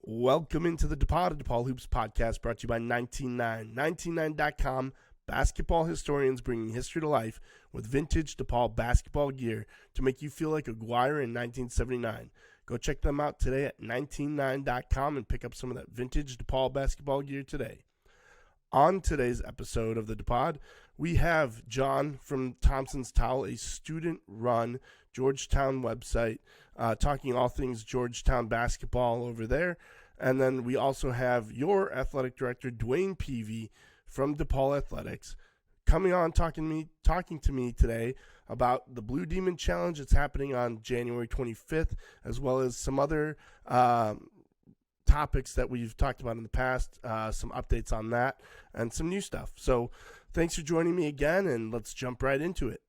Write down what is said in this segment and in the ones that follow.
Welcome into the DePaul Hoops podcast brought to you by 199. 199.com, basketball historians bringing history to life with vintage DePaul basketball gear to make you feel like Aguirre in 1979. Go check them out today at 199.com and pick up some of that vintage DePaul basketball gear today. On today's episode of the DePaud, we have John from Thompson's Towel, a student-run Georgetown website, talking all things Georgetown basketball over there. And then we also have your athletic director, DeWayne Peevy from DePaul Athletics, coming on talking to me today about the Blue Demon Challenge that's happening on January 25th, as well as some other topics that we've talked about in the past, some updates on that, and some new stuff. So thanks for joining me again, and let's jump right into it.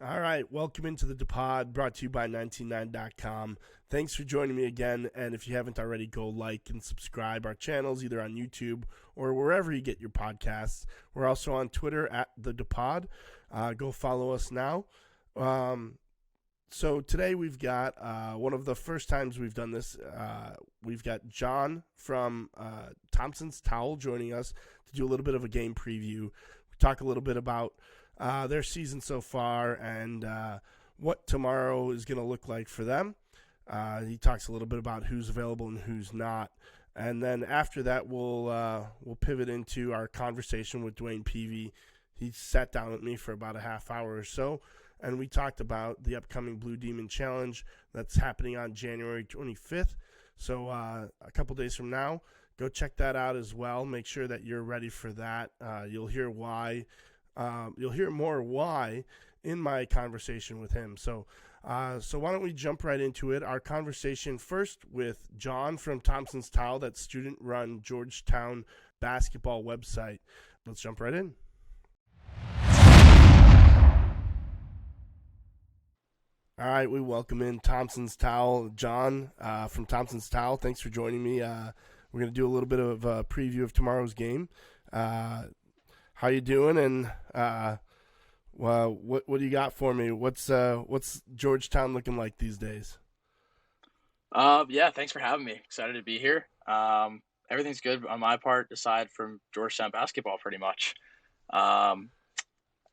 All right, welcome into the DePaud, brought to you by 199.com. Thanks for joining me again, and if you haven't already, go like and subscribe our channels either on YouTube or wherever you get your podcasts. We're also on Twitter at the DePaud. Go follow us now. So today we've got one of the first times we've done this. We've got John from Thompson's Towel joining us to do a little bit of a game preview. We talk a little bit about their season so far and what tomorrow is going to look like for them. He talks a little bit about who's available and who's not. And then after that, we'll pivot into our conversation with DeWayne Peevy. He sat down with me for about a half hour or so, and we talked about the upcoming Blue Demon Challenge that's happening on January 25th. So a couple days from now, go check that out as well. Make sure that you're ready for that. You'll hear why. You'll hear more why in my conversation with him. So why don't we jump right into it? Our conversation first with John from Thompson's Towel, that student-run Georgetown basketball website. Let's jump right in. All right, we welcome in Thompson's Towel. John from Thompson's Towel, thanks for joining me. We're going to do a little bit of a preview of tomorrow's game. How you doing? And what do you got for me? What's Georgetown looking like these days? Yeah, thanks for having me. Excited to be here. Everything's good on my part, aside from Georgetown basketball, pretty much.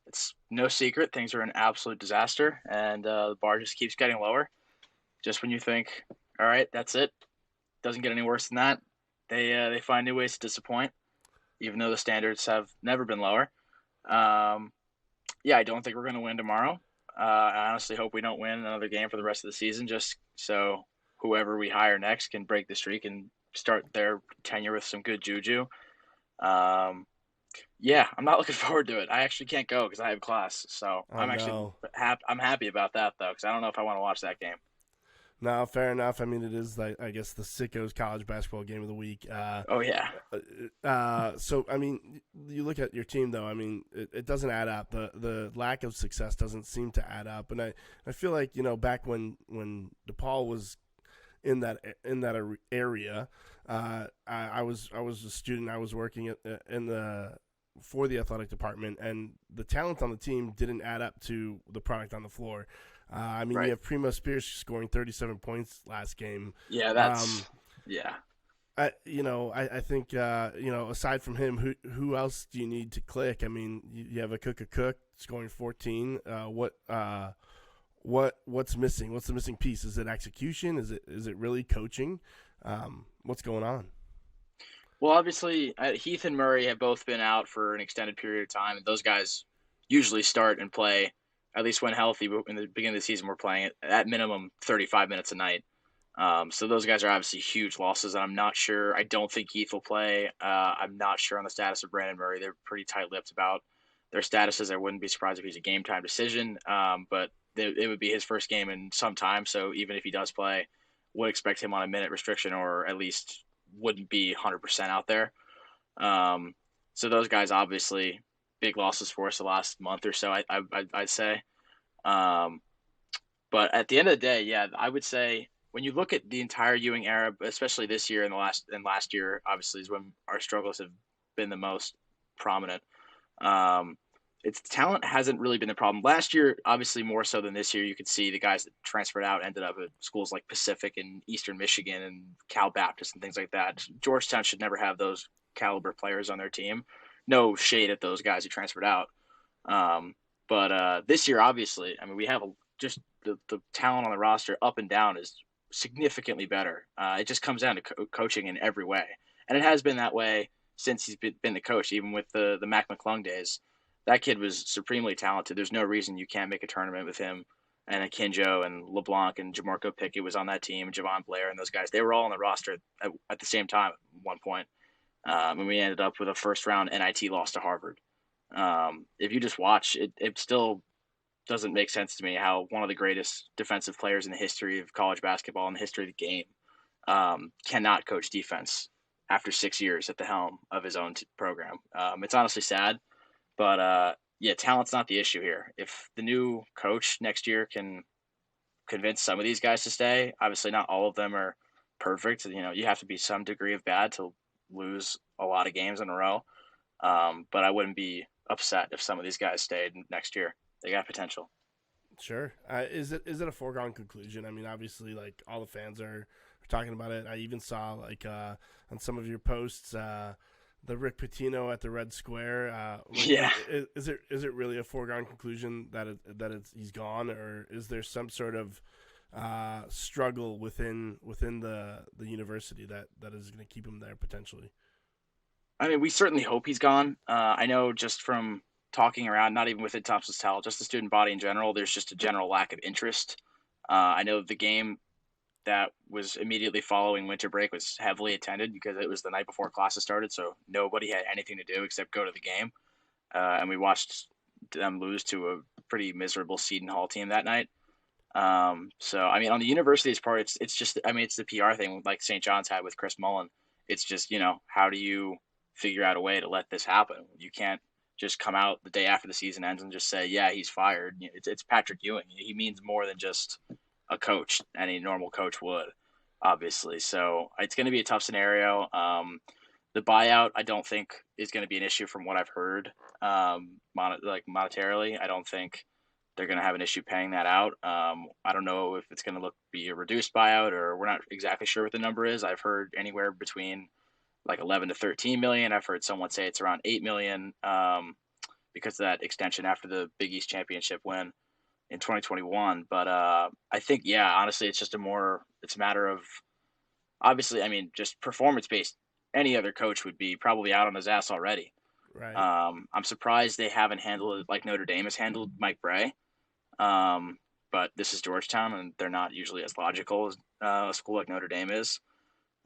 It's no secret things are an absolute disaster, and the bar just keeps getting lower. Just when you think, all right, that's it, doesn't get any worse than that, they find new ways to disappoint, even though the standards have never been lower. I don't think we're going to win tomorrow. I honestly hope we don't win another game for the rest of the season, just so whoever we hire next can break the streak and start their tenure with some good juju. I'm not looking forward to it. I actually can't go because I have class, so I'm happy about that, though, because I don't know if I want to watch that game. No, fair enough. I mean, it is, like, I guess, the sickos college basketball game of the week. Oh, yeah. So, I mean, you look at your team, though. I mean, it doesn't add up. The lack of success doesn't seem to add up. And I feel like, back when DePaul was in that area, I was a student. I was working for the athletic department, and the talent on the team didn't add up to the product on the floor. Right. You have Primo Spears scoring 37 points last game. Yeah, I think aside from him, who else do you need to click? I mean, you have a Cook scoring 14. What's missing? What's the missing piece? Is it execution? Is it really coaching? What's going on? Well, obviously, Heath and Murray have both been out for an extended period of time, and those guys usually start and play, at least when healthy. But in the beginning of the season, we're playing at minimum 35 minutes a night. So those guys are obviously huge losses, and I'm not sure. I don't think Heath will play. I'm not sure on the status of Brandon Murray. They're pretty tight-lipped about their statuses. I wouldn't be surprised if he's a game-time decision, but it would be his first game in some time. So even if he does play, would expect him on a minute restriction, or at least wouldn't be 100% out there. So those guys, obviously, big losses for us the last month or so, I'd say. Um, but at the end of the day, yeah, I would say when you look at the entire Ewing era, especially this year and last year, obviously is when our struggles have been the most prominent. Um, its talent hasn't really been the problem. Last year, obviously more so than this year, you could see the guys that transferred out ended up at schools like Pacific and Eastern Michigan and Cal Baptist and things like that. Georgetown should never have those caliber players on their team. No shade at those guys who transferred out. Um, but this year, obviously, I mean, we have just the talent on the roster up and down is significantly better. It just comes down to coaching in every way, and it has been that way since he's been the coach. Even with the Mac McClung days, that kid was supremely talented. There's no reason you can't make a tournament with him. And Akinjo and LeBlanc and Jamarco Pickett was on that team. Javon Blair and those guys, they were all on the roster at the same time at one point. And we ended up with a first round NIT loss to Harvard. If you just watch it still doesn't make sense to me how one of the greatest defensive players in the history of college basketball, in the history of the game, cannot coach defense after 6 years at the helm of his own program. It's honestly sad, but yeah, talent's not the issue here. If the new coach next year can convince some of these guys to stay, obviously not all of them are perfect. You know, you have to be some degree of bad to lose a lot of games in a row. But I wouldn't be upset if some of these guys stayed next year. They got potential. Sure. Is it a foregone conclusion? I mean, obviously, like all the fans are talking about it. I even saw like on some of your posts the Rick Pitino at the Red Square. Yeah. Is it really a foregone conclusion that he's gone, or is there some sort of struggle within the university that is going to keep him there potentially? I mean, we certainly hope he's gone. I know just from talking around, not even within Thompson's Towel, just the student body in general, there's just a general lack of interest. I know the game that was immediately following winter break was heavily attended because it was the night before classes started, so nobody had anything to do except go to the game. And we watched them lose to a pretty miserable Seton Hall team that night. So I mean, on the university's part, it's just I mean, it's the PR thing like St. John's had with Chris Mullen. It's just how do you figure out a way to let this happen? You can't just come out the day after the season ends and just say, yeah, he's fired. It's Patrick Ewing. He means more than just a coach. Any normal coach would, obviously. So it's going to be a tough scenario. The buyout, I don't think is going to be an issue from what I've heard. Monetarily, I don't think they're going to have an issue paying that out. I don't know if it's going to be a reduced buyout, or we're not exactly sure what the number is. I've heard anywhere between like 11 to 13 million. I've heard someone say it's around 8 million because of that extension after the Big East championship win in 2021. But I think, yeah, honestly, it's a matter of, obviously, I mean, just performance based. Any other coach would be probably out on his ass already. Right. I'm surprised they haven't handled it like Notre Dame has handled Mike Bray. But this is Georgetown, and they're not usually as logical as a school like Notre Dame is.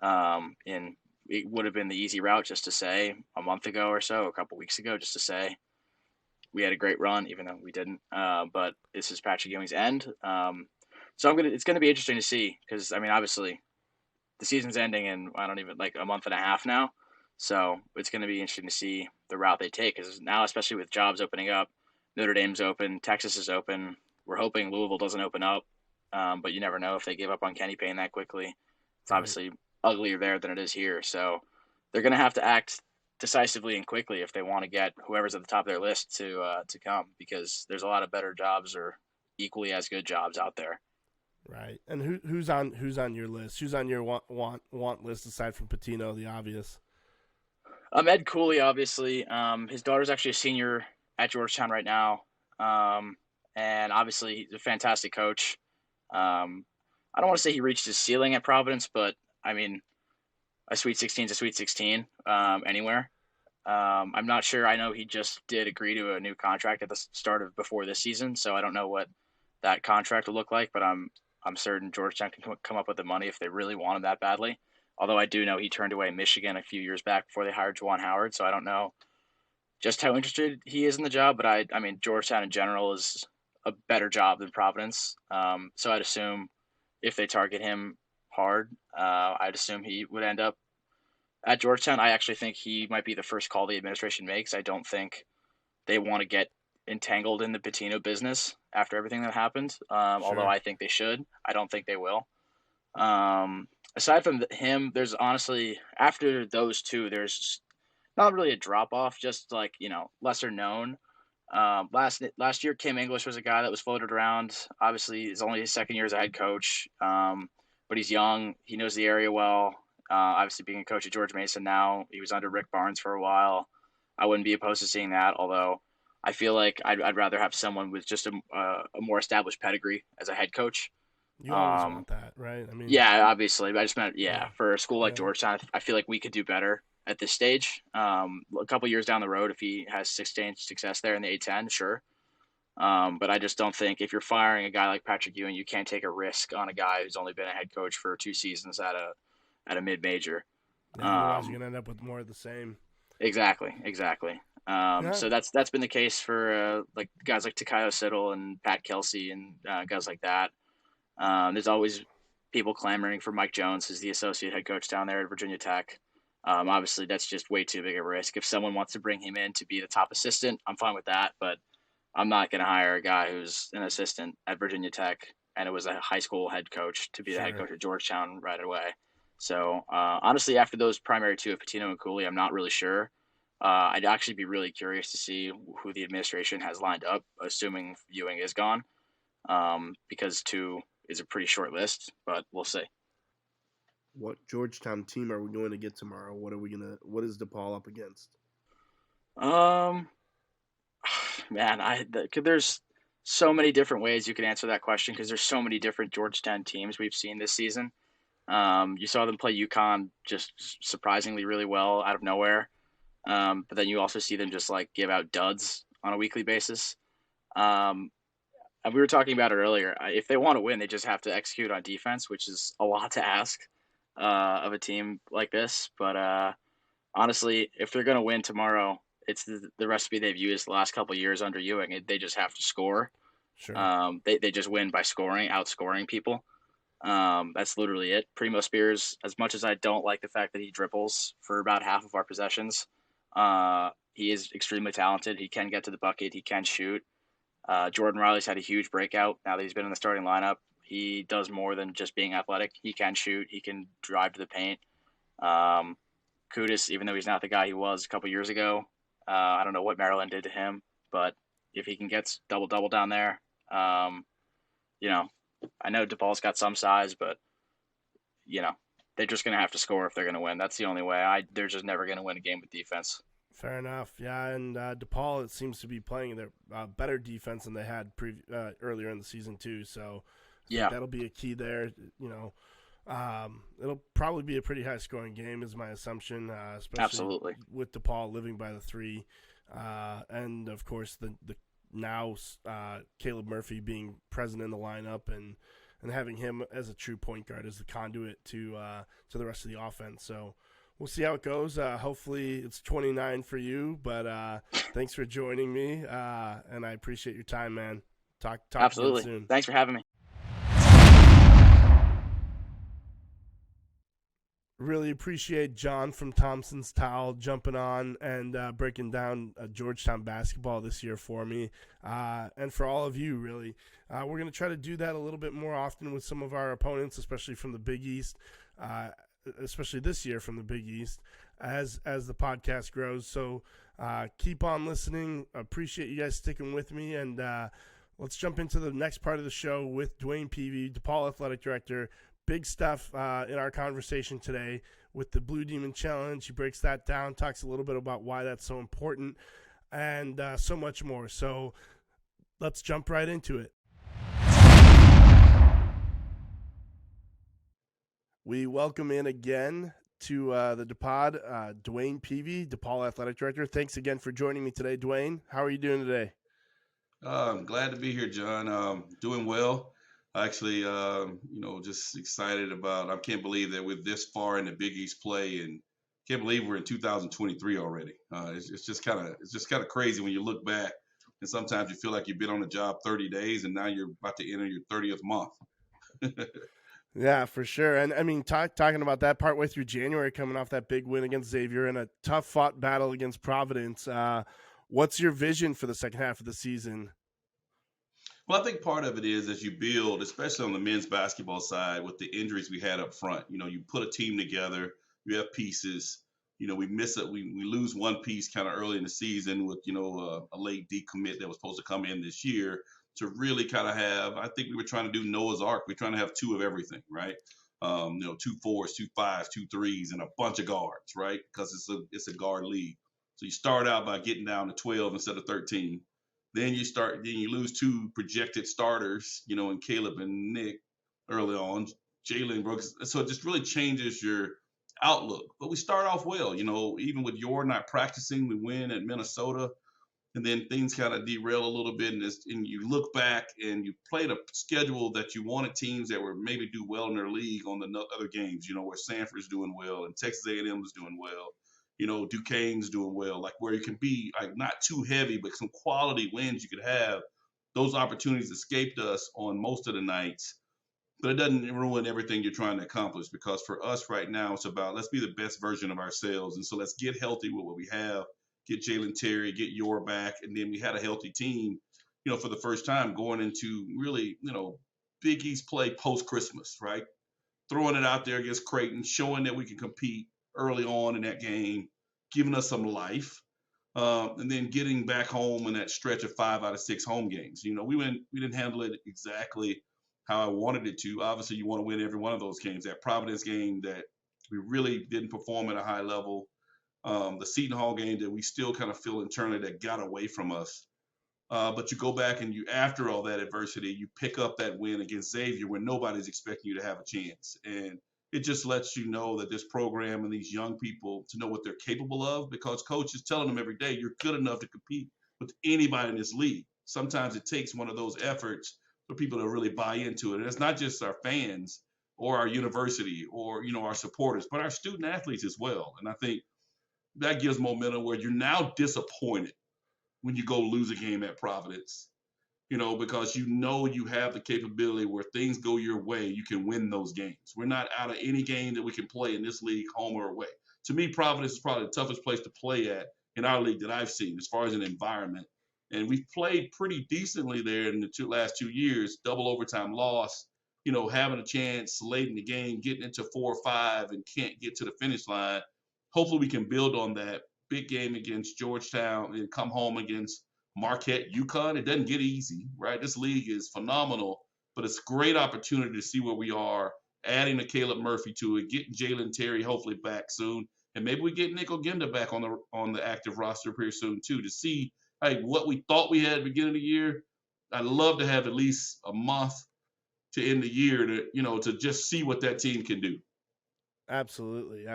And it would have been the easy route just to say a month ago or so, a couple weeks ago, just to say we had a great run, even though we didn't. But this is Patrick Ewing's end. So it's gonna be interesting to see because I mean, obviously, the season's ending in I don't even like a month and a half now. So it's going to be interesting to see the route they take because now, especially with jobs opening up, Notre Dame's open, Texas is open. We're hoping Louisville doesn't open up, but you never know if they give up on Kenny Payne that quickly. It's obviously uglier there than it is here. So they're going to have to act decisively and quickly if they want to get whoever's at the top of their list to come because there's a lot of better jobs or equally as good jobs out there. Right. And who's on your list? Who's on your want list aside from Patino, the obvious? Ed Cooley, obviously. His daughter's actually a senior at Georgetown right now. And obviously he's a fantastic coach. I don't want to say he reached his ceiling at Providence, but I mean, a Sweet 16 is a Sweet 16 anywhere. I'm not sure. I know he just did agree to a new contract at the start of before this season, so I don't know what that contract will look like, but I'm certain Georgetown can come up with the money if they really want him that badly. Although I do know he turned away Michigan a few years back before they hired Juwan Howard, so I don't know just how interested he is in the job. But I mean, Georgetown in general is a better job than Providence, so I'd assume if they target him hard, I'd assume he would end up at Georgetown. I actually think he might be the first call the administration makes. I don't think they want to get entangled in the Pitino business. after everything that happened. Although I think they should. I don't think they will. Aside from him, there's honestly, after those two, there's not really a drop off, just like, lesser known. Last year, Kim English was a guy that was floated around. Obviously, it's only his second year as a head coach, but he's young. He knows the area well. Obviously, being a coach at George Mason now, he was under Rick Barnes for a while. I wouldn't be opposed to seeing that, although I feel like I'd rather have someone with just a more established pedigree as a head coach. You always want that, right? I mean, yeah, obviously, but I just meant, for a school like Georgetown, I feel like we could do better at this stage. A couple years down the road, if he has sustained success there in the A10, sure. But I just don't think if you're firing a guy like Patrick Ewing, you can't take a risk on a guy who's only been a head coach for 2 seasons at a mid-major. Otherwise, you're gonna end up with more of the same. Exactly. So that's been the case for like guys like Takayo Siddle and Pat Kelsey and guys like that. There's always people clamoring for Mike Jones as the associate head coach down there at Virginia Tech. Obviously, that's just way too big of a risk. If someone wants to bring him in to be the top assistant, I'm fine with that. But I'm not going to hire a guy who's an assistant at Virginia Tech and it was a high school head coach to be the head coach at Georgetown right away. So honestly, after those primary two, Patino and Cooley, I'm not really sure. I'd actually be really curious to see who the administration has lined up, assuming Ewing is gone, because 2 is a pretty short list, but we'll see. What Georgetown team are we going to get tomorrow? What is DePaul up against? Man, there's so many different ways you can answer that question because there's so many different Georgetown teams we've seen this season. You saw them play UConn just surprisingly really well out of nowhere. But then you also see them just like give out duds on a weekly basis. And we were talking about it earlier. If they want to win, they just have to execute on defense, which is a lot to ask of a team like this. But honestly, if they're going to win tomorrow, it's the recipe they've used the last couple of years under Ewing. They just have to score. Sure. They just win by outscoring people. That's literally it. Primo Spears, as much as I don't like the fact that he dribbles for about half of our possessions, he is extremely talented. He can get to the bucket. He can shoot. Jordan Riley's had a huge breakout now that he's been in the starting lineup. He does more than just being athletic. He can shoot. He can drive to the paint. Kudus, even though he's not the guy he was a couple years ago, I don't know what Maryland did to him, but if he can get double-double down there, I know DePaul's got some size, but, they're just going to have to score if they're going to win. That's the only way. They're just never going to win a game with defense. Fair enough. Yeah, and DePaul, it seems to be playing their better defense than they had earlier in the season too. So that'll be a key there. It'll probably be a pretty high-scoring game is my assumption, especially Absolutely. with DePaul living by the 3. And, of course, the now Caleb Murphy being present in the lineup and having him as a true point guard as the conduit to the rest of the offense. So we'll see how it goes. Hopefully it's 29 for you, but thanks for joining me, and I appreciate your time, man. Talk Absolutely. soon. Thanks for having me. Really appreciate John from Thompson's Towel jumping on and breaking down Georgetown basketball this year for me, and for all of you, really. We're going to try to do that a little bit more often with some of our opponents, especially from the Big East, especially this year from the Big East, as the podcast grows. So keep on listening. Appreciate you guys sticking with me, and let's jump into the next part of the show with DeWayne Peevy, DePaul Athletic Director. Big stuff in our conversation today with the Blue Demon Challenge. He breaks that down, talks a little bit about why that's so important, and so much more. So let's jump right into it. We welcome in again to the DePaud, DeWayne Peevy, DePaul Athletic Director. Thanks again for joining me today, DeWayne. How are you doing today? I'm glad to be here, John. Doing well. Actually, just excited about. I can't believe that we're this far in the Big East play, and can't believe we're in 2023 already. It's just kind of crazy when you look back, and sometimes you feel like you've been on the job 30 days, and now you're about to enter your 30th month. Yeah, for sure. And I mean, talking about that partway through January, coming off that big win against Xavier and a tough fought battle against Providence. What's your vision for the second half of the season? Well, I think part of it is as you build, especially on the men's basketball side, with the injuries we had up front. You put a team together, you have pieces. We miss it. We lose one piece kind of early in the season with a late decommit that was supposed to come in this year to really kind of have. I think we were trying to do Noah's Ark. We're trying to have two of everything, right? Two fours, two fives, two threes, and a bunch of guards, right? Because it's a guard league. So you start out by getting down to 12 instead of 13. Then you lose two projected starters, in Caleb and Nick early on, Jalen Brooks. So it just really changes your outlook. But we start off well, even with your not practicing, we win at Minnesota, and then things kind of derail a little bit. And you look back and you played a schedule that you wanted teams that were maybe do well in their league on the other games, where Sanford's doing well and Texas A&M is doing well. Duquesne's doing well, like where you can be like not too heavy, but some quality wins you could have. Those opportunities escaped us on most of the nights, but it doesn't ruin everything you're trying to accomplish, because for us right now, it's about let's be the best version of ourselves. And so let's get healthy with what we have, get Jalen Terry, get your back. And then we had a healthy team, for the first time going into really, Big East play post-Christmas, right? Throwing it out there against Creighton, showing that we can compete early on in that game, giving us some life, and then getting back home in that stretch of 5 out of 6 home games. We didn't handle it exactly how I wanted it to. Obviously, you want to win every one of those games. That Providence game that we really didn't perform at a high level, the Seton Hall game that we still kind of feel internally that got away from us. But you go back and after all that adversity, you pick up that win against Xavier when nobody's expecting you to have a chance. And it just lets you know that this program and these young people to know what they're capable of, because coach is telling them every day, you're good enough to compete with anybody in this league. Sometimes it takes one of those efforts for people to really buy into it. And it's not just our fans or our university or, our supporters, but our student athletes as well. And I think that gives momentum where you're now disappointed when you go lose a game at Providence, because you have the capability where things go your way, you can win those games. We're not out of any game that we can play in this league, home or away. To me, Providence is probably the toughest place to play at in our league that I've seen as far as an environment. And we've played pretty decently there in the last 2 years, double overtime loss, having a chance late in the game, getting into 4 or 5 and can't get to the finish line. Hopefully we can build on that big game against Georgetown and come home against Marquette, UConn. It doesn't get easy, right? This league is phenomenal, but it's a great opportunity to see where we are, adding a Caleb Murphy to it, getting Jalen Terry hopefully back soon, and maybe we get Nick Ogenda back on the active roster pretty soon too, to see what we thought we had at the beginning of the year. I'd love to have at least a month to end the year to just see what that team can do. Absolutely.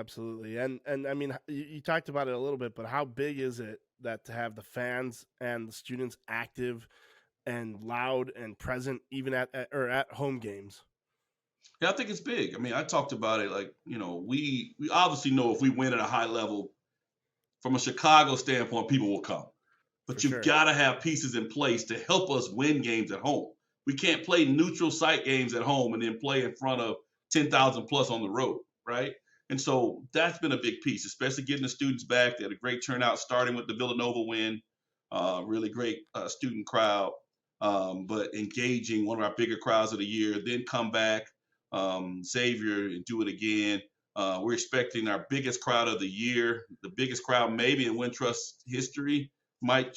And I mean, you talked about it a little bit, but how big is it that to have the fans and the students active and loud and present even at home games? Yeah, I think it's big. I mean, I talked about it we obviously know if we win at a high level, from a Chicago standpoint, people will come. But you've got to have pieces in place to help us win games at home. We can't play neutral site games at home and then play in front of 10,000 plus on the road, right? And so that's been a big piece, especially getting the students back. They had a great turnout, starting with the Villanova win, really great student crowd, but engaging, one of our bigger crowds of the year. Then come back, Xavier, and do it again. We're expecting our biggest crowd of the year, the biggest crowd maybe in Wintrust history. Might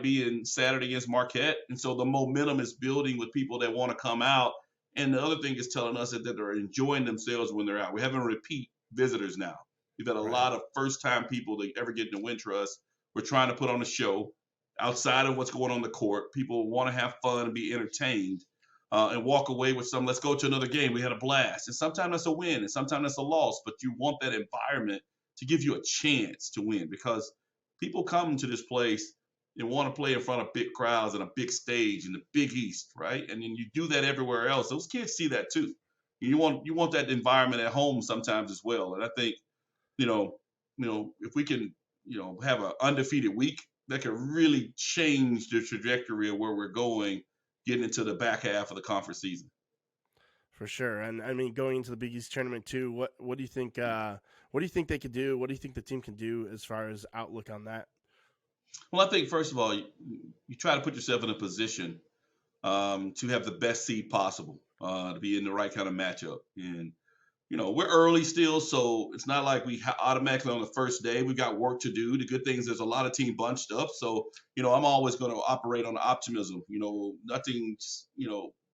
be in Saturday against Marquette. And so the momentum is building with people that want to come out. And the other thing is telling us that they're enjoying themselves when they're out. We're having repeat visitors now. We've had a lot of first-time people that ever get into Wintrust. We're trying to put on a show outside of what's going on the court. People want to have fun and be entertained and walk away with some, let's go to another game. We had a blast. And sometimes that's a win and sometimes that's a loss. But you want that environment to give you a chance to win, because people come to this place and want to play in front of big crowds and a big stage in the Big East, right? And then you do that everywhere else. Those kids see that too. You want that environment at home sometimes as well. And I think, if we can, have an undefeated week, that could really change the trajectory of where we're going, getting into the back half of the conference season. For sure. And I mean, going into the Big East tournament too, what do you think? What do you think they could do? What do you think the team can do as far as outlook on that? Well, I think first of all, you try to put yourself in a position to have the best seed possible, to be in the right kind of matchup. And we're early still, so it's not like we automatically on the first day. We've got work to do. The good thing is there's a lot of team bunched up, so I'm always going to operate on the optimism. Nothing's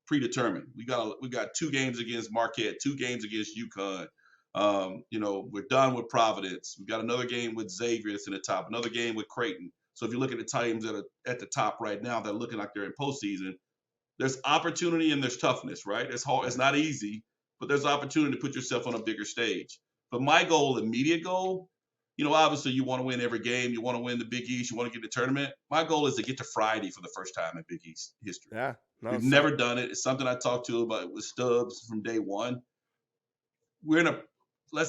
predetermined. We got 2 games against Marquette, 2 games against UConn. We're done with Providence. We've got another game with Xavier that's in the top, another game with Creighton. So if you look at the teams that are at the top right now, they're looking like they're in postseason. There's opportunity and there's toughness, right? It's hard. It's not easy, but there's opportunity to put yourself on a bigger stage. But my goal, immediate goal, obviously you want to win every game. You want to win the Big East. You want to get the tournament. My goal is to get to Friday for the first time in Big East history. Yeah. No, We've never done it. It's something I talked to about with Stubbs from day one.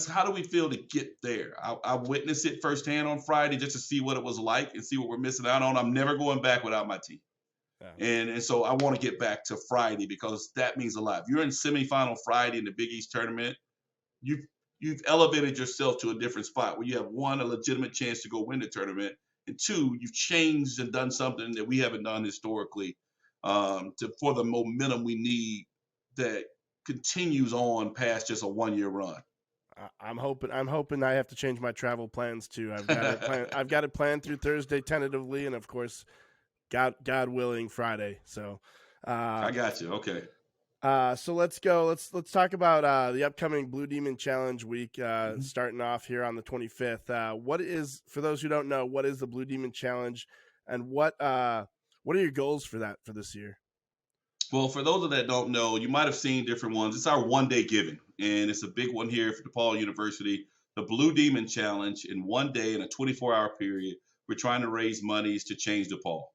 How do we feel to get there? I witnessed it firsthand on Friday just to see what it was like and see what we're missing out on. I'm never going back without my team. Yeah. And so I want to get back to Friday because that means a lot. If you're in semifinal Friday in the Big East tournament, you've elevated yourself to a different spot where you have, 1, a legitimate chance to go win the tournament, and 2, you've changed and done something that we haven't done historically for the momentum we need that continues on past just a 1-year run. I'm hoping I have to change my travel plans too. I've got it planned through Thursday tentatively, and of course, God willing, Friday. So I got you. Okay. So let's go. Let's talk about the upcoming Blue Demon Challenge week, starting off here on the 25th. What is, for those who don't know, what is the Blue Demon Challenge, and what are your goals for this year? Well, for those that don't know, you might have seen different ones. It's our one-day giving, and it's a big one here for DePaul University. The Blue Demon Challenge, in one day, in a 24-hour period, we're trying to raise monies to change DePaul.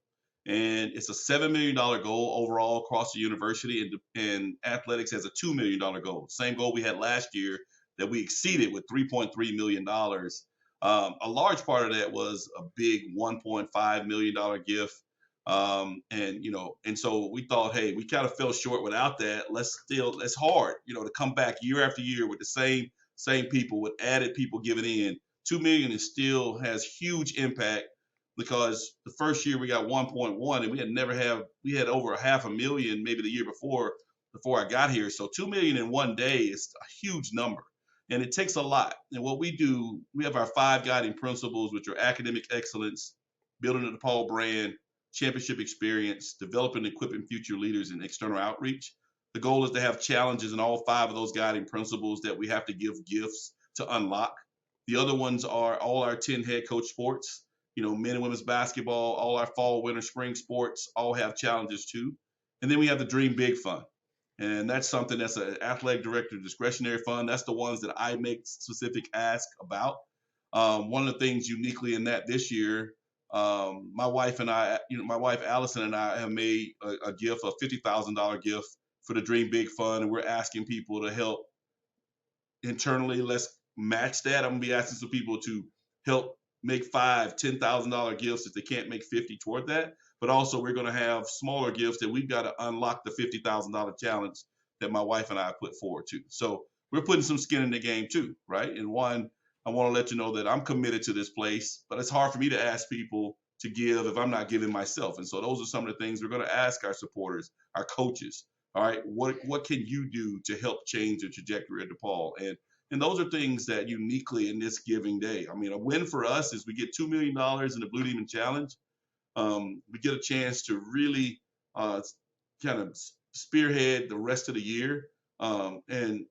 And it's a $7 million goal overall across the university, and athletics has a $2 million goal. Same goal we had last year that we exceeded with $3.3 million. A large part of that was a big $1.5 million gift. And so we thought, hey, we kind of fell short without that. It's hard, to come back year after year with the same people, with added people giving in. $2 million still has huge impact, because the first year we got 1.1, and we had over $500,000 maybe the year before I got here. So $2 million in one day is a huge number, and it takes a lot. And what we do, we have our 5 guiding principles, which are academic excellence, building the DePaul brand, championship experience, developing and equipping future leaders, and external outreach. The goal is to have challenges in all 5 of those guiding principles that we have to give gifts to unlock. The other ones are all our 10 head coach sports. Men and women's basketball, all our fall, winter, spring sports all have challenges too. And then we have the Dream Big Fund. And that's something that's an athletic director discretionary fund. That's the ones that I make specific ask about. One of the things uniquely in that this year, my wife Allison and I have made a gift, a $50,000 gift for the Dream Big Fund. And we're asking people to help internally. Let's match that. I'm gonna be asking some people to help make $5,000, $10,000 gifts if they can't make 50 toward that. But also we're going to have smaller gifts that we've got to unlock the $50,000 challenge that my wife and I put forward to. So we're putting some skin in the game too, right? And one, I want to let you know that I'm committed to this place, but it's hard for me to ask people to give if I'm not giving myself. And so those are some of the things we're going to ask our supporters, our coaches. All right, what can you do to help change the trajectory of DePaul? And those are things that uniquely in this giving day, I mean, a win for us is we get $2 million in the Blue Demon Challenge. We get a chance to really kind of spearhead the rest of the year and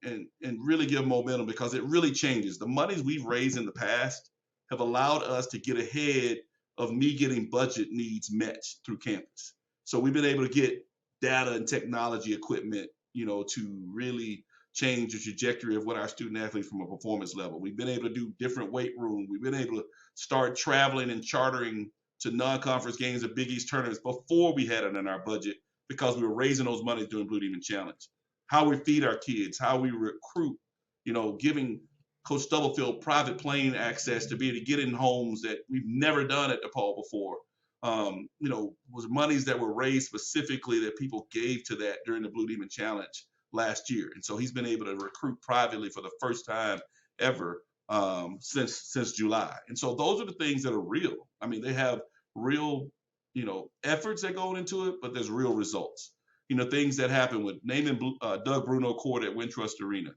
really give momentum, because it really changes. The monies we've raised in the past have allowed us to get ahead of me getting budget needs met through campus. So we've been able to get data and technology equipment, to really change the trajectory of what our student athletes from a performance level. We've been able to do different weight room. We've been able to start traveling and chartering to non-conference games and Big East tournaments before we had it in our budget, because we were raising those monies during Blue Demon Challenge. How we feed our kids, how we recruit, giving Coach Stubblefield private plane access to be able to get in homes that we've never done at DePaul before. Was monies that were raised specifically that people gave to that during the Blue Demon Challenge last year. And so he's been able to recruit privately for the first time ever since July. And so those are the things that are real. I mean, they have real, efforts that go into it, but there's real results. things that happen with naming Doug Bruno Court at Wintrust Arena,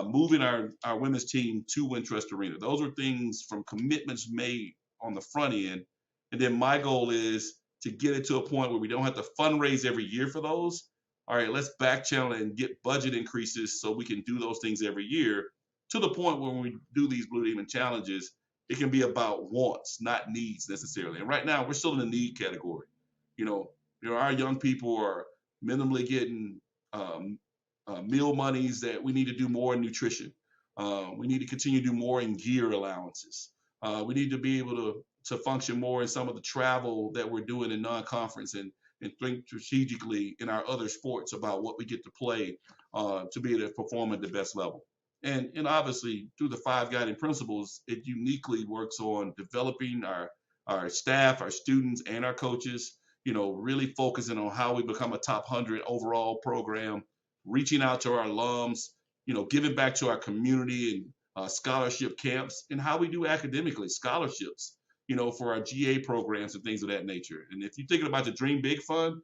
moving our women's team to Wintrust Arena. Those are things from commitments made on the front end. And then my goal is to get it to a point where we don't have to fundraise every year for those. All right, let's back channel and get budget increases so we can do those things every year, to the point where when we do these Blue Demon challenges, it can be about wants, not needs necessarily. And right now, we're still in the need category. Our young people are minimally getting meal monies that we need to do more in nutrition. We need to continue to do more in gear allowances. We need to be able to function more in some of the travel that we're doing in non-conference, and think strategically in our other sports about what we get to play to be able to perform at the best level. And obviously, through the 5 guiding principles, it uniquely works on developing our staff, our students, and our coaches, really focusing on how we become a top 100 overall program, reaching out to our alums, giving back to our community and scholarship camps, and how we do academically, scholarships, for our GA programs and things of that nature. And if you're thinking about the Dream Big Fund,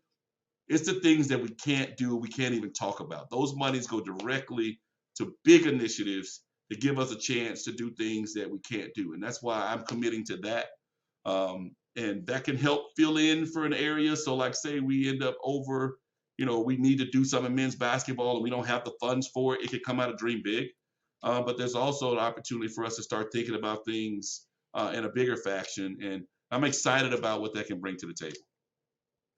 it's the things that we can't do, we can't even talk about. Those monies go directly to big initiatives to give us a chance to do things that we can't do. And that's why I'm committing to that. And that can help fill in for an area. So like say we end up over, we need to do some in men's basketball and we don't have the funds for it. It could come out of Dream Big. But there's also an opportunity for us to start thinking about things in a bigger fashion. And I'm excited about what that can bring to the table.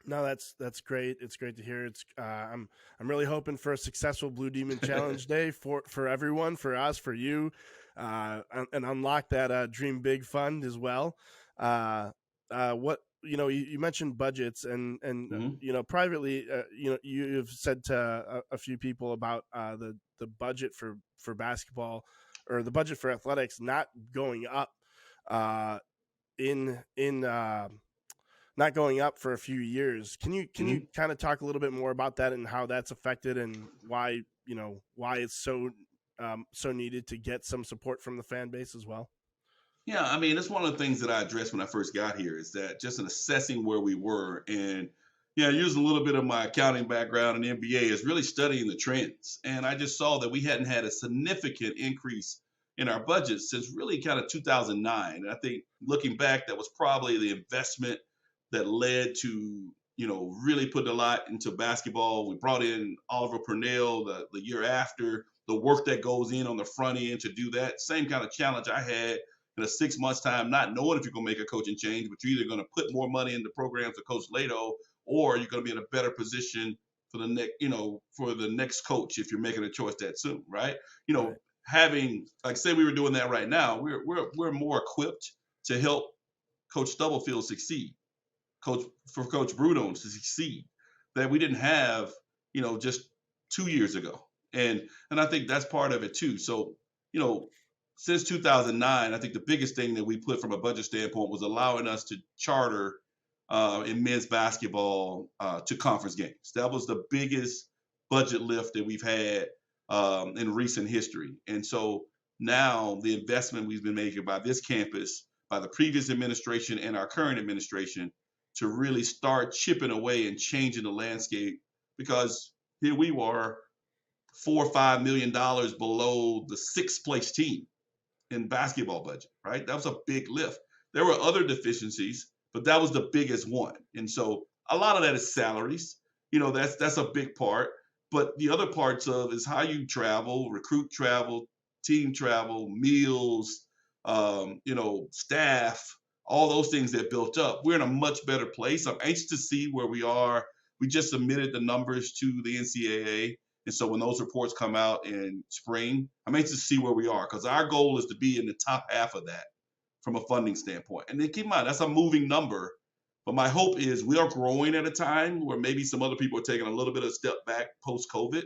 No, that's great. It's great to hear. I'm really hoping for a successful Blue Demon Challenge Day for everyone, for us, for you, and unlock that Dream Big Fund as well. What you mentioned budgets, and privately, you've said to a few people about the budget for basketball, or the budget for athletics not going up not going up for a few years. Can you kind of talk a little bit more about that and how that's affected, and why it's so needed to get some support from the fan base as well? Yeah, I mean, it's one of the things that I addressed when I first got here, is that just in assessing where we were, and using a little bit of my accounting background in the NBA, is really studying the trends. And I just saw that we hadn't had a significant increase in our budget since really kind of 2009. And I think looking back, that was probably the investment that led to, really putting a lot into basketball. We brought in Oliver Purnell the year after, the work that goes in on the front end to do that. Same kind of challenge I had in a 6 months time, not knowing if you're going to make a coaching change, but you're either going to put more money into programs for Coach Leto, or you're going to be in a better position for the next, for the next coach if you're making a choice that soon, right? Right. Having, like, say we were doing that right now, we're more equipped to help Coach Stubblefield succeed, for Coach Bruno to succeed, that we didn't have, just 2 years ago. And I think that's part of it too. So, since 2009, I think the biggest thing that we put from a budget standpoint was allowing us to charter in men's basketball to conference games. That was the biggest budget lift that we've had in recent history. And so now the investment we've been making by this campus, by the previous administration and our current administration, to really start chipping away and changing the landscape, because here we were $4 or $5 million below the 6th place team in basketball budget, right? That was a big lift. There were other deficiencies, but that was the biggest one. And so a lot of that is salaries. That's a big part. But the other parts of is how you travel, recruit travel, team travel, meals, staff, all those things that built up. We're in a much better place. I'm anxious to see where we are. We just submitted the numbers to the NCAA. And so when those reports come out in spring, I'm anxious to see where we are, because our goal is to be in the top half of that from a funding standpoint. And then keep in mind, that's a moving number. But my hope is we are growing at a time where maybe some other people are taking a little bit of a step back post-COVID,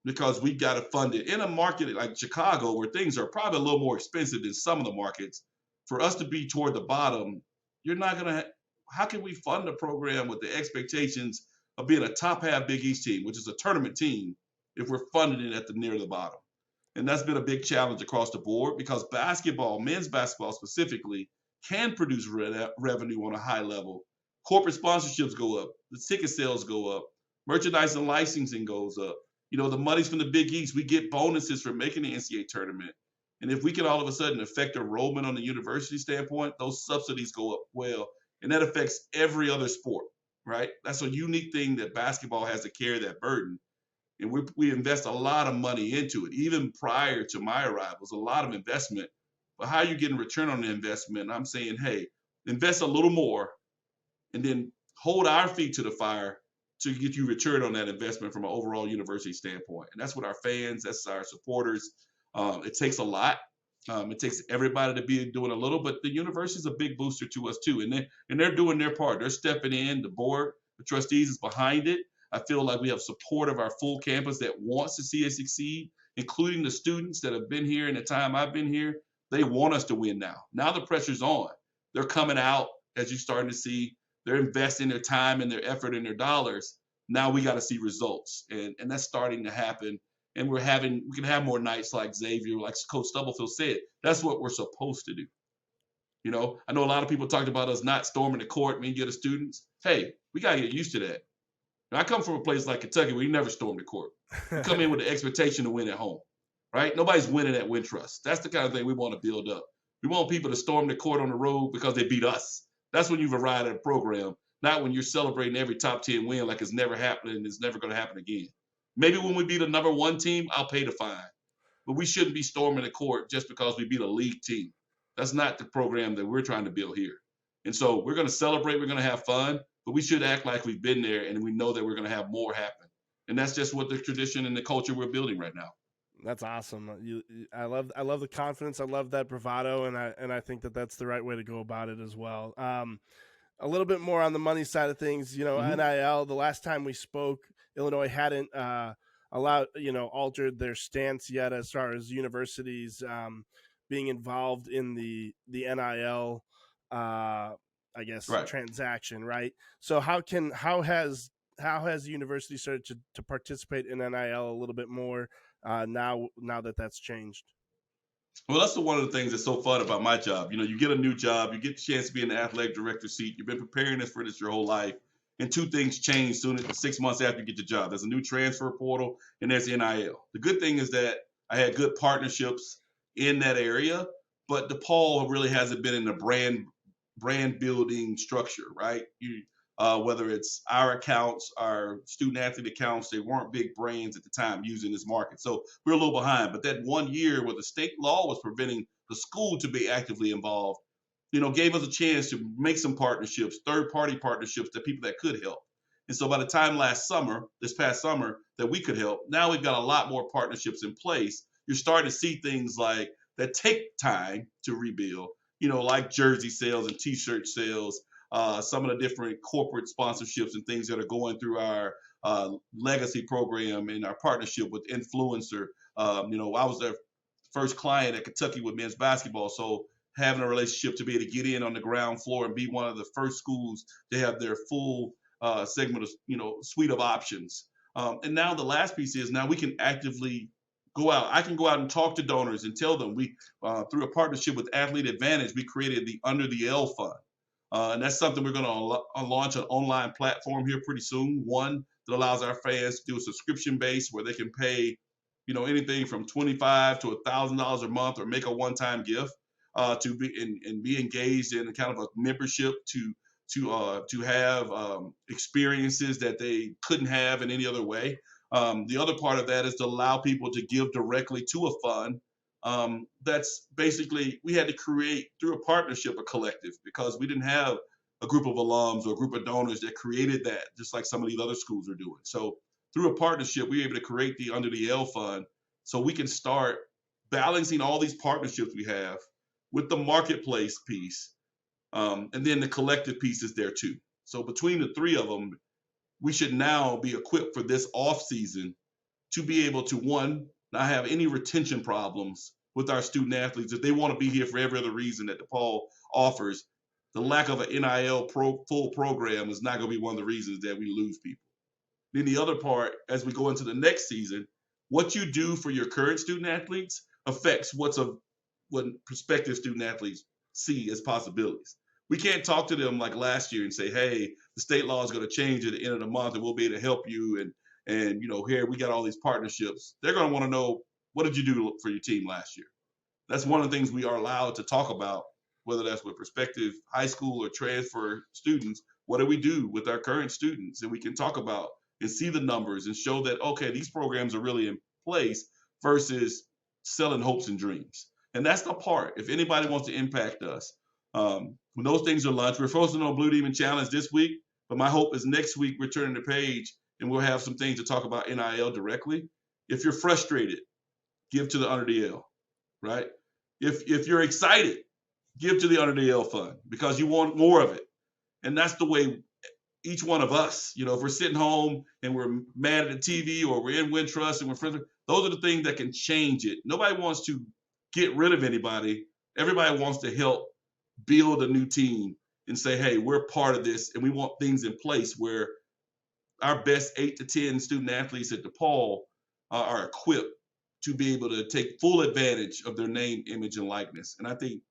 because we've got to fund it in a market like Chicago, where things are probably a little more expensive than some of the markets. For us to be toward the bottom, how can we fund a program with the expectations of being a top half Big East team, which is a tournament team, if we're funding it at the near the bottom? And that's been a big challenge across the board, because basketball, men's basketball specifically, can produce revenue on a high level. Corporate sponsorships go up, the ticket sales go up, Merchandise and licensing goes up. The money's from the Big East. We get bonuses for making the NCAA tournament. And if we can all of a sudden affect enrollment on the university standpoint, those subsidies go up well. And that affects every other sport, right? That's a unique thing that basketball has to carry that burden. And we invest a lot of money into it. Even prior to my arrival, it's a lot of investment. But how are you getting return on the investment? I'm saying, hey, invest a little more and then hold our feet to the fire to get you return on that investment from an overall university standpoint. And that's what our fans, that's our supporters. It takes a lot. It takes everybody to be doing a little, but the university is a big booster to us too. And they're doing their part. They're stepping in. The board, the trustees is behind it. I feel like we have support of our full campus that wants to see us succeed, including the students that have been here in the time I've been here. They want us to win now. Now the pressure's on. They're coming out, as you're starting to see. They're investing their time and their effort and their dollars. Now we got to see results, and that's starting to happen. And we can have more nights like Xavier, like Coach Stubblefield said. That's what we're supposed to do. I know a lot of people talked about us not storming the court when you get the students. Hey, we got to get used to that. Now, I come from a place like Kentucky where you never storm the court. You come in with the expectation to win at home, right? Nobody's winning at Wintrust. That's the kind of thing we want to build up. We want people to storm the court on the road because they beat us. That's when you've arrived at a program, not when you're celebrating every top 10 win like it's never happening and it's never going to happen again. Maybe when we beat a number one team, I'll pay the fine. But we shouldn't be storming the court just because we beat a league team. That's not the program that we're trying to build here. And so we're going to celebrate, we're going to have fun, but we should act like we've been there and we know that we're going to have more happen. And that's just what the tradition and the culture we're building right now. That's awesome. I love the confidence. I love that bravado, and I think that that's the right way to go about it as well. A little bit more on the money side of things. NIL. The last time we spoke, Illinois hadn't altered their stance yet as far as universities being involved in the NIL. Right. Transaction, right? So how has the university started to participate in NIL a little bit more now that that's changed? Well, that's one of the things that's so fun about my job. You get a new job, you get the chance to be in the athletic director seat. You've been preparing for this your whole life, and two things change soon 6 months after you get the job. There's a new transfer portal, and there's NIL. The good thing is that I had good partnerships in that area, but DePaul really hasn't been in the brand building structure, right? Whether it's our accounts, our student athlete accounts, they weren't big brands at the time using this market. So we're a little behind. But that 1 year where the state law was preventing the school to be actively involved, gave us a chance to make some partnerships, third-party partnerships that people that could help. And so by the time this past summer, that we could help, now we've got a lot more partnerships in place. You're starting to see things like that take time to rebuild, like jersey sales and T-shirt sales, some of the different corporate sponsorships and things that are going through our legacy program and our partnership with Influencer. I was their first client at Kentucky with men's basketball. So having a relationship to be able to get in on the ground floor and be one of the first schools to have their full segment of, suite of options. And now the last piece is now we can actively go out. I can go out and talk to donors and tell them we, through a partnership with Athlete Advantage, we created the Under the L Fund. And that's something we're going to launch an online platform here pretty soon. One that allows our fans to do a subscription base where they can pay, anything from $25 to $1,000 a month or make a one-time gift to be engaged in kind of a membership to have experiences that they couldn't have in any other way. The other part of that is to allow people to give directly to a fund. That's basically, we had to create through a partnership, a collective, because we didn't have a group of alums or a group of donors that created that, just like some of these other schools are doing. So through a partnership, we were able to create the Under the L Fund so we can start balancing all these partnerships we have with the marketplace piece. And then the collective piece is there too. So between the three of them, we should now be equipped for this off season to be able to, one, not have any retention problems with our student athletes. If they want to be here for every other reason that DePaul offers, the lack of an NIL full program is not going to be one of the reasons that we lose people. Then the other part, as we go into the next season, what you do for your current student athletes affects what prospective student athletes see as possibilities. We can't talk to them like last year and say, hey, the state law is going to change at the end of the month and we'll be able to help you. And here we got all these partnerships. They're going to want to know, what did you do for your team last year? That's one of the things we are allowed to talk about, whether that's with prospective high school or transfer students. What do we do with our current students? And we can talk about and see the numbers and show that, okay, these programs are really in place versus selling hopes and dreams. And that's the part. If anybody wants to impact us, when those things are launched, we're focusing on Blue Demon Challenge this week, but my hope is next week we're turning the page and we'll have some things to talk about NIL directly. If you're frustrated, give to the Under the L, right? If you're excited, give to the Under the L fund because you want more of it. And that's the way each one of us, if we're sitting home and we're mad at the TV or we're in Wintrust and we're friends, those are the things that can change it. Nobody wants to get rid of anybody. Everybody wants to help build a new team and say, hey, we're part of this and we want things in place where our best 8 to 10 student athletes at DePaul are equipped to be able to take full advantage of their name, image, and likeness. And I think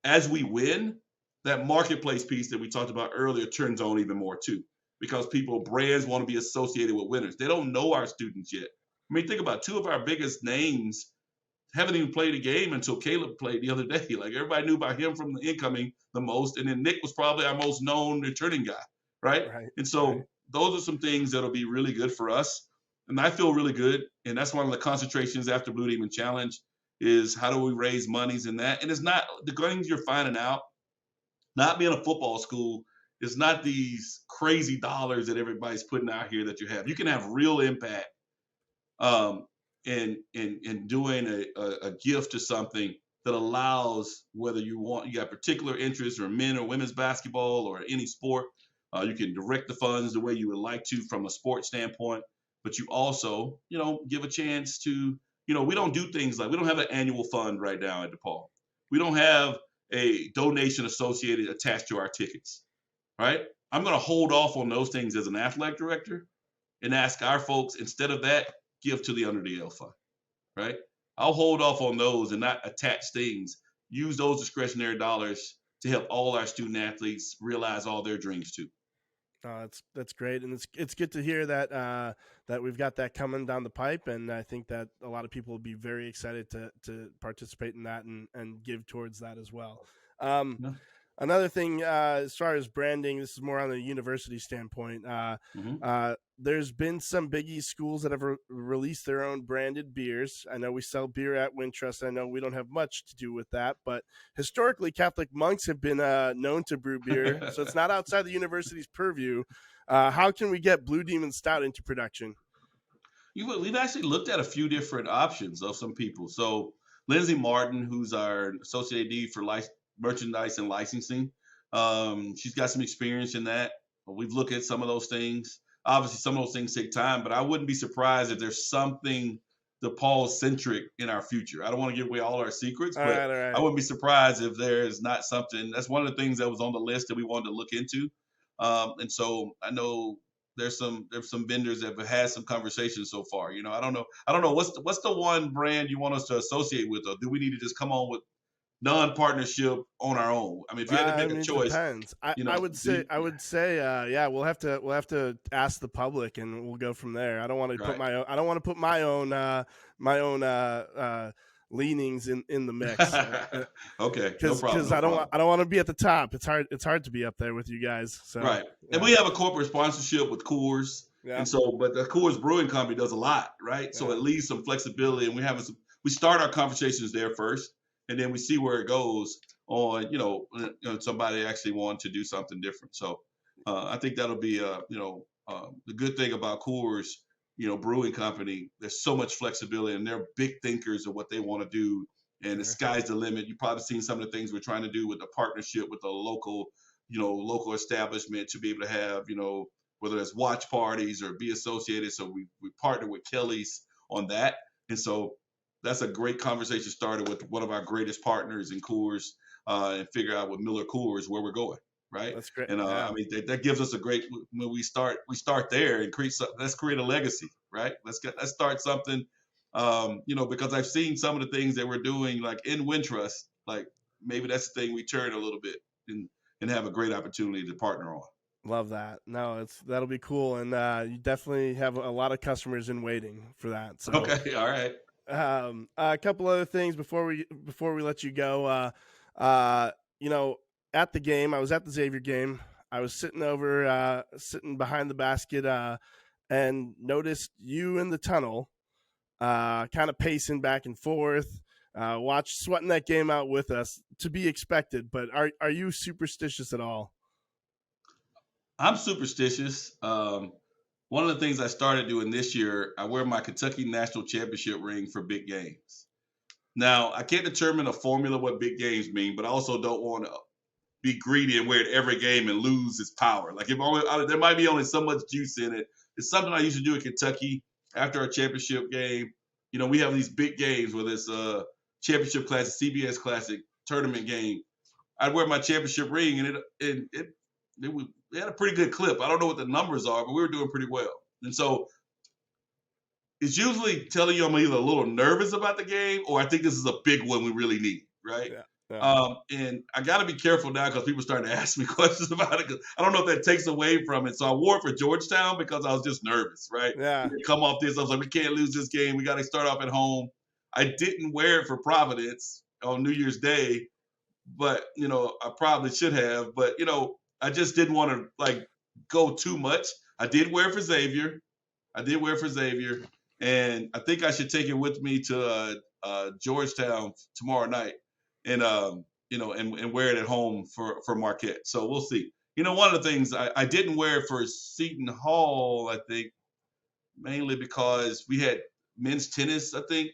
as we win, that marketplace piece that we talked about earlier turns on even more too, because brands want to be associated with winners. They don't know our students yet. I mean, think about 2 of our biggest names haven't even played a game until Caleb played the other day. Like everybody knew about him from the incoming the most, and then Nick was probably our most known returning guy, right? And so those are some things that'll be really good for us. And I feel really good. And that's one of the concentrations after Blue Demon Challenge is how do we raise monies in that? And it's not the things you're finding out. Not being a football school is not these crazy dollars that everybody's putting out here that you have. You can have real impact in doing a gift to something that allows, whether you got particular interest or men or women's basketball or any sport, you can direct the funds the way you would like to from a sports standpoint. But you also, give a chance to, we don't do things like, we don't have an annual fund right now at DePaul. We don't have a donation associated attached to our tickets, right? I'm going to hold off on those things as an athletic director and ask our folks, instead of that, give to the Under the L fund, right? I'll hold off on those and not attach things. Use those discretionary dollars to help all our student athletes realize all their dreams too. That's great, and it's good to hear that that we've got that coming down the pipe, and I think that a lot of people will be very excited to participate in that and give towards that as well. Another thing, as far as branding, this is more on the university standpoint. There's been some Big East schools that have released their own branded beers. I know we sell beer at Wintrust. I know we don't have much to do with that, but historically, Catholic monks have been known to brew beer, so it's not outside the university's purview. How can we get Blue Demon Stout into production? We've actually looked at a few different options of some people. So Lindsay Martin, who's our associate AD for merchandise and licensing, she's got some experience in that. We've looked at some of those things. Obviously, some of those things take time, but I wouldn't be surprised if there's something DePaul-centric in our future. I don't want to give away all our secrets, but all right. I wouldn't be surprised if there's not something. That's one of the things that was on the list that we wanted to look into. And so I know there's some vendors that have had some conversations so far. I don't know what's the one brand you want us to associate with, or do we need to just come on with non-partnership on our own? I mean, if you had to make a choice, depends. I would say, yeah, we'll have to ask the public, and we'll go from there. I don't want to put my own. I don't want to put my own leanings in the mix. Okay, no problem. Because I don't want to be at the top. It's hard to be up there with you guys. So, right, and we have a corporate sponsorship with Coors, and so but the Coors Brewing Company does a lot, right? Yeah. So it leaves some flexibility, and we start our conversations there first. And then we see where it goes on, somebody actually wanting to do something different. So I think that'll be, the good thing about Coors, Brewing Company. There's so much flexibility, and they're big thinkers of what they want to do. And the sky's the limit. You've probably seen some of the things we're trying to do with the partnership with the local establishment to be able to have, whether it's watch parties or be associated. So we partner with Kelly's on that. And so that's a great conversation started with one of our greatest partners in Coors, and figure out with Miller Coors where we're going, right? That's great. And I mean that gives us a great. When we start there and let's create a legacy, right? Let's start something, because I've seen some of the things that we're doing, like in Wintrust, like maybe that's the thing we turn a little bit and have a great opportunity to partner on. Love that. No, that'll be cool, and you definitely have a lot of customers in waiting for that. So, Okay, all right. A couple other things before we let you go. At the game, I was at the Xavier game. I was sitting behind the basket, and noticed you in the tunnel, kind of pacing back and forth. Sweating that game out with us, to be expected. But are you superstitious at all? I'm superstitious. One of the things I started doing this year, I wear my Kentucky National Championship ring for big games. Now, I can't determine a formula what big games mean, but I also don't want to be greedy and wear it every game and lose its power. Like there might be only so much juice in it. It's something I used to do in Kentucky after our championship game. We have these big games, whether it's a championship classic, CBS Classic, tournament game. I'd wear my championship ring, and it had a pretty good clip. I don't know what the numbers are, but we were doing pretty well. And so it's usually telling you I'm either a little nervous about the game or I think this is a big one we really need, right? Yeah. Yeah. And I got to be careful now because people are starting to ask me questions about it. Cause I don't know if that takes away from it. So I wore it for Georgetown because I was just nervous, right? Yeah. Come off this, I was like, we can't lose this game. We got to start off at home. I didn't wear it for Providence on New Year's Day, but I probably should have. But I just didn't want to go too much. I did wear it for Xavier. And I think I should take it with me to Georgetown tomorrow night, and and wear it at home for Marquette. So we'll see. One of the things I didn't wear it for Seton Hall, I think, mainly because we had men's tennis, I think,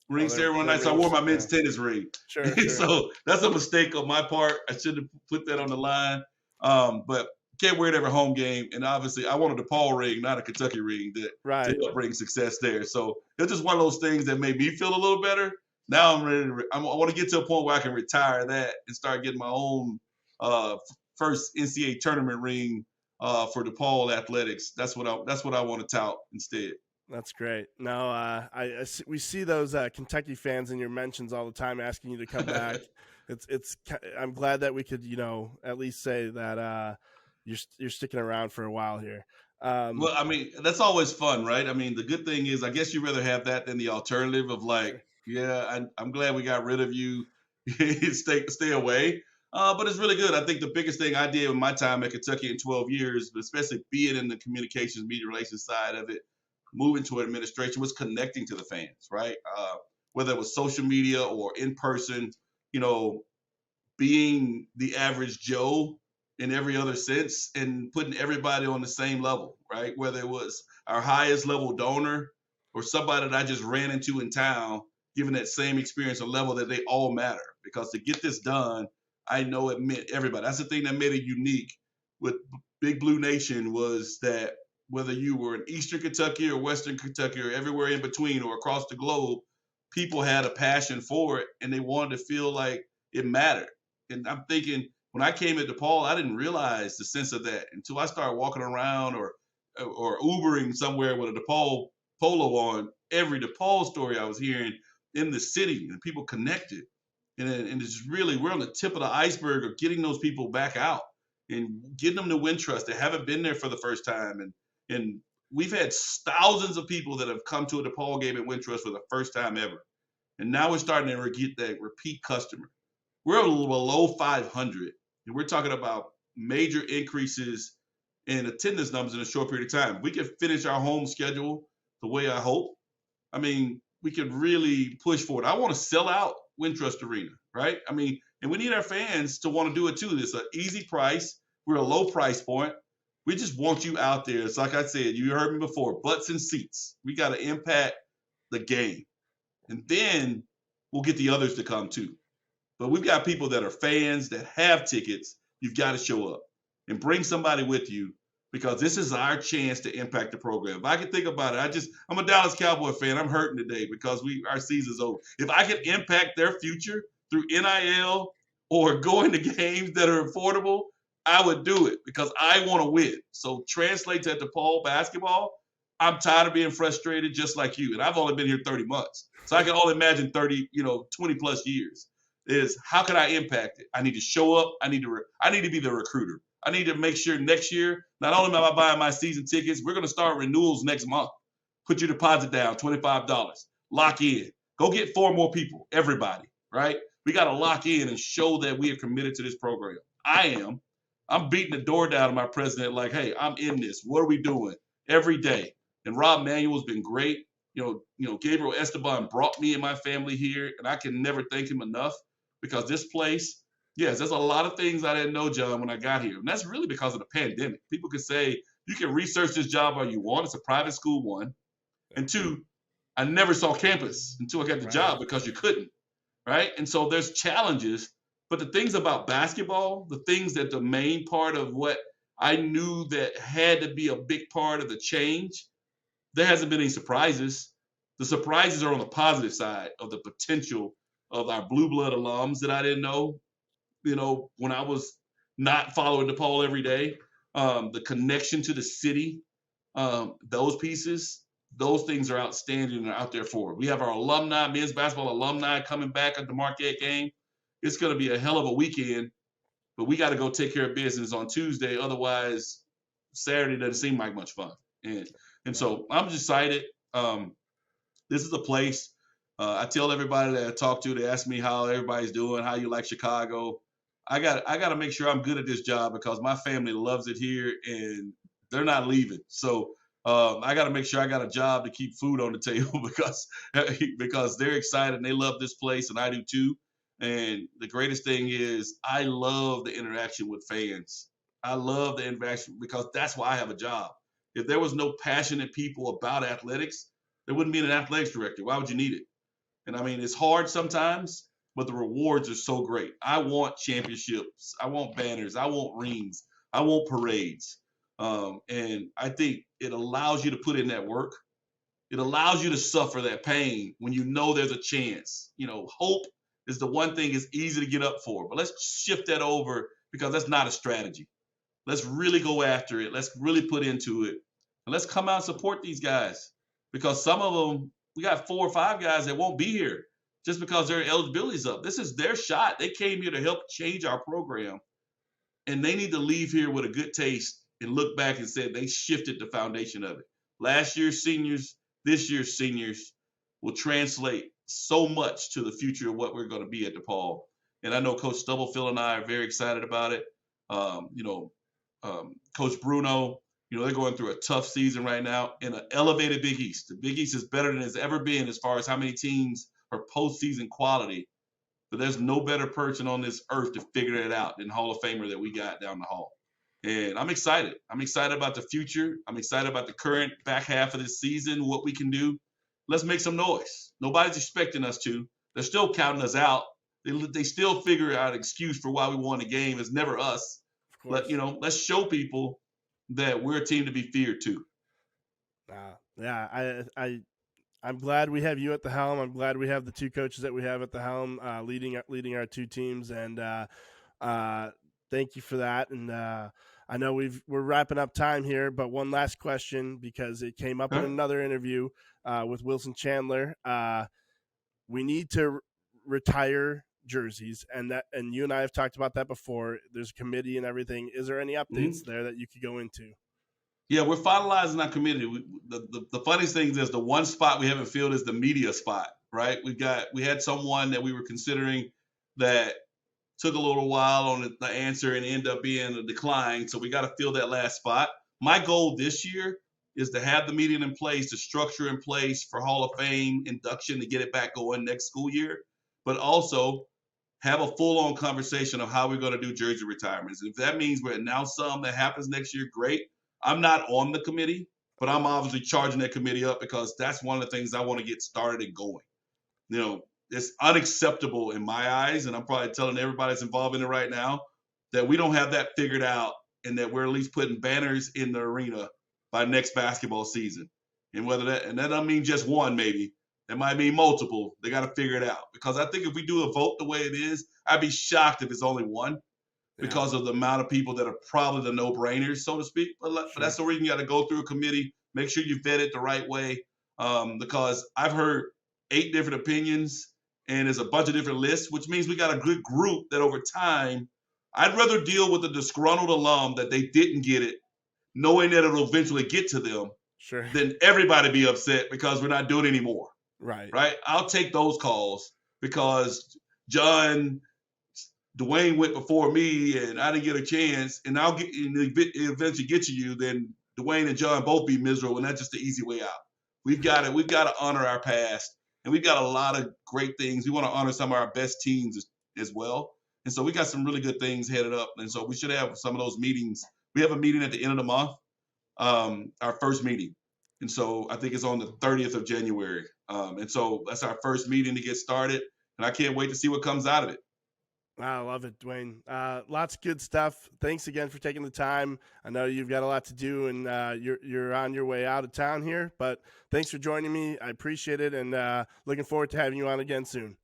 ring ceremony night. So I wore my men's tennis ring. Sure. So that's a mistake on my part. I should have put that on the line. But can't wear it every home game. And obviously, I wanted a DePaul ring, not a Kentucky ring, to help bring success there. So it's just one of those things that made me feel a little better. Now I'm ready. I want to get to a point where I can retire that and start getting my own first NCAA tournament ring for DePaul athletics. That's what I want to tout instead. That's great. No, we see those Kentucky fans in your mentions all the time asking you to come back. I'm glad that we could, at least say that you're sticking around for a while here. Well, I mean, that's always fun, right? I mean, the good thing is, I guess you'd rather have that than the alternative of I'm glad we got rid of you. stay away. But it's really good. I think the biggest thing I did with my time at Kentucky in 12 years, but especially being in the communications, media relations side of it, moving to administration, was connecting to the fans, right? Whether it was social media or in person, being the average Joe in every other sense and putting everybody on the same level, right? Whether it was our highest level donor or somebody that I just ran into in town, giving that same experience a level that they all matter. Because to get this done, I know it meant everybody. That's the thing that made it unique with Big Blue Nation, was that whether you were in Eastern Kentucky or Western Kentucky or everywhere in between or across the globe, people had a passion for it and they wanted to feel like it mattered. And I'm thinking, when I came at DePaul, I didn't realize the sense of that until I started walking around or Ubering somewhere with a DePaul polo on. Every DePaul story I was hearing in the city, and people connected. And it's really, we're on the tip of the iceberg of getting those people back out and getting them to Wintrust. They haven't been there for the first time. And we've had thousands of people that have come to a DePaul game at Wintrust for the first time ever. And now we're starting to get that repeat customer. We're a little below 500, and we're talking about major increases in attendance numbers in a short period of time. We can finish our home schedule the way I hope. I mean, we could really push for it. I want to sell out Wintrust Arena, right? I mean, and we need our fans to want to do it too. It's an easy price. We're a low price point. We just want you out there. It's like I said, you heard me before, butts and seats. We got to impact the game. And then we'll get the others to come too. But we've got people that are fans that have tickets. You've got to show up and bring somebody with you, because this is our chance to impact the program. If I can think about it, I'm a Dallas Cowboy fan. I'm hurting today because our season's over. If I could impact their future through NIL or going to games that are affordable, I would do it because I want to win. So translate that to DePaul basketball. I'm tired of being frustrated just like you. And I've only been here 30 months. So I can only imagine 20 plus years. is how can I impact it? I need to show up. I need to be the recruiter. I need to make sure next year, not only am I buying my season tickets, we're going to start renewals next month. Put your deposit down, $25. Lock in. Go get 4 more people, everybody, right? We got to lock in and show that we are committed to this program. I am. I'm beating the door down to my president like, hey, I'm in this. What are we doing? Every day. And Rob Manuel's been great. Gabriel Esteban brought me and my family here, and I can never thank him enough because this place, yes, there's a lot of things I didn't know, John, when I got here. And that's really because of the pandemic. People could say, you can research this job all you want. It's a private school, 1. And 2, I never saw campus until I got the job because you couldn't, right? And so there's challenges. But the things about basketball, the things that the main part of what I knew that had to be a big part of the change, there hasn't been any surprises. The surprises are on the positive side of the potential of our blue blood alums that I didn't know, when I was not following DePaul every day, the connection to the city, those pieces, those things are outstanding and are out there for. We have our alumni, men's basketball alumni coming back at the Marquette game. It's going to be a hell of a weekend, but we got to go take care of business on Tuesday. Otherwise, Saturday doesn't seem like much fun. And so I'm just excited. This is a place. I tell everybody that I talk to, they ask me how everybody's doing, how you like Chicago. I got to make sure I'm good at this job because my family loves it here and they're not leaving. So I got to make sure I got a job to keep food on the table because they're excited and they love this place and I do too. And the greatest thing is I love the interaction with fans. I love the interaction because that's why I have a job. If there was no passionate people about athletics, there wouldn't be an athletics director. Why would you need it? And I mean, it's hard sometimes, but the rewards are so great. I want championships. I want banners. I want rings. I want parades. And I think it allows you to put in that work. It allows you to suffer that pain when you know there's a chance. Hope is the one thing is easy to get up for. But let's shift that over because that's not a strategy. Let's really go after it. Let's really put into it. And let's come out and support these guys because some of them, we got 4 or 5 guys that won't be here just because their eligibility's up. This is their shot. They came here to help change our program. And they need to leave here with a good taste and look back and say they shifted the foundation of it. Last year's seniors, this year's seniors will translate so much to the future of what we're going to be at DePaul. And I know Coach Stubblefield and I are very excited about it. Coach Bruno, they're going through a tough season right now in an elevated Big East. The Big East is better than it's ever been as far as how many teams are postseason quality. But there's no better person on this earth to figure it out than Hall of Famer that we got down the hall. And I'm excited. I'm excited about the future. I'm excited about the current back half of this season, what we can do. Let's make some noise. Nobody's expecting us to. They're still counting us out. They still figure out an excuse for why we won the game. It's never us. Let's show people that we're a team to be feared too. I'm glad we have you at the helm. I'm glad we have the 2 coaches that we have at the helm, leading our 2 teams. And thank you for that. And I know we're wrapping up time here, but one last question because it came up in another interview with Wilson Chandler. We need to retire jerseys, and you and I have talked about that before. There's a committee and everything. Is there any updates there that you could go into? Yeah, we're finalizing our committee. The funniest thing is the one spot we haven't filled is the media spot, right? We had someone that we were considering that took a little while on the answer and ended up being a decline. So we got to fill that last spot. My goal this year is to have the meeting in place, the structure in place for Hall of Fame induction to get it back going next school year, but also have a full-on conversation of how we're going to do jersey retirements. If that means we announce something that happens next year, great. I'm not on the committee, but I'm obviously charging that committee up because that's one of the things I want to get started and going. It's unacceptable in my eyes, and I'm probably telling everybody that's involved in it right now, that we don't have that figured out and that we're at least putting banners in the arena by next basketball season. And that doesn't mean just one maybe. That might mean multiple. They got to figure it out. Because I think if we do a vote the way it is, I'd be shocked if it's only one because of the amount of people that are probably the no-brainers, so to speak. But that's the reason you got to go through a committee, make sure you vet it the right way. Because I've heard 8 different opinions, and there's a bunch of different lists, which means we got a good group that over time, I'd rather deal with a disgruntled alum that they didn't get it, knowing that it'll eventually get to them, Sure. than everybody be upset because we're not doing it anymore. Right. I'll take those calls because John, DeWayne went before me and I didn't get a chance, and I'll eventually get to you. Then DeWayne and John both be miserable, and that's just the easy way out. We've got to honor our past, and we've got a lot of great things. We want to honor some of our best teams as well, and so we got some really good things headed up. And so we should have some of those meetings. We have a meeting at the end of the month, our first meeting. And so I think it's on the 30th of January. And so that's our first meeting to get started. And I can't wait to see what comes out of it. Wow, I love it, DeWayne. Lots of good stuff. Thanks again for taking the time. I know you've got a lot to do, and you're on your way out of town here. But thanks for joining me. I appreciate it, and looking forward to having you on again soon.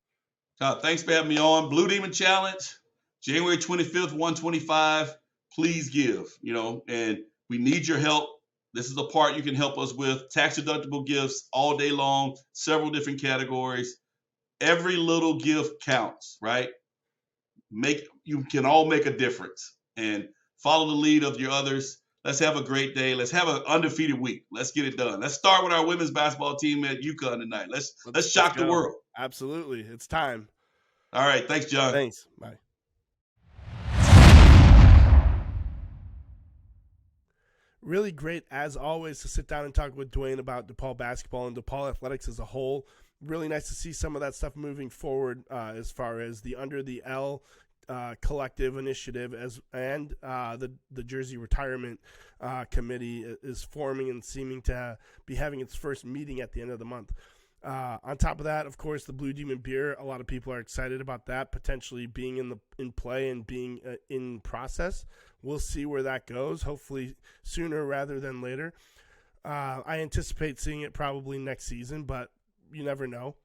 Thanks for having me on. Blue Demon Challenge, January 25th, 125. Please give, and we need your help. This is the part you can help us with. Tax-deductible gifts all day long, several different categories. Every little gift counts, right? You can all make a difference. And follow the lead of your others. Let's have a great day. Let's have an undefeated week. Let's get it done. Let's start with our women's basketball team at UConn tonight. Let's shock the world. Absolutely. It's time. All right. Thanks, John. Thanks. Bye. Really great, as always, to sit down and talk with DeWayne about DePaul basketball and DePaul athletics as a whole. Really nice to see some of that stuff moving forward as far as the Under the L collective initiative and the Jersey Retirement Committee is forming and seeming to be having its first meeting at the end of the month. On top of that, of course, the Blue Demon beer, a lot of people are excited about that potentially being in play and being in process. We'll see where that goes, hopefully sooner rather than later. I anticipate seeing it probably next season, but you never know.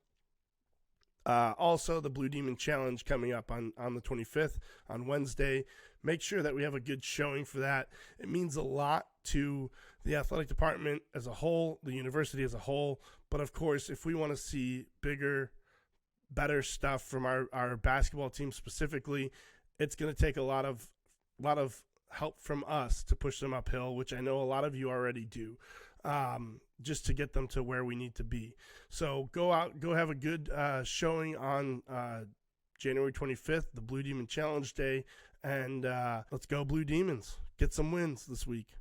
Also, the Blue Demon Challenge coming up on the 25th, on Wednesday. Make sure that we have a good showing for that. It means a lot to the athletic department as a whole, the university as a whole. But, of course, if we want to see bigger, better stuff from our basketball team specifically, it's going to take a lot of help from us to push them uphill, which I know a lot of you already do, just to get them to where we need to be. So go have a good showing on January 25th, the Blue Demon Challenge Day, and let's go Blue Demons. Get some wins this week.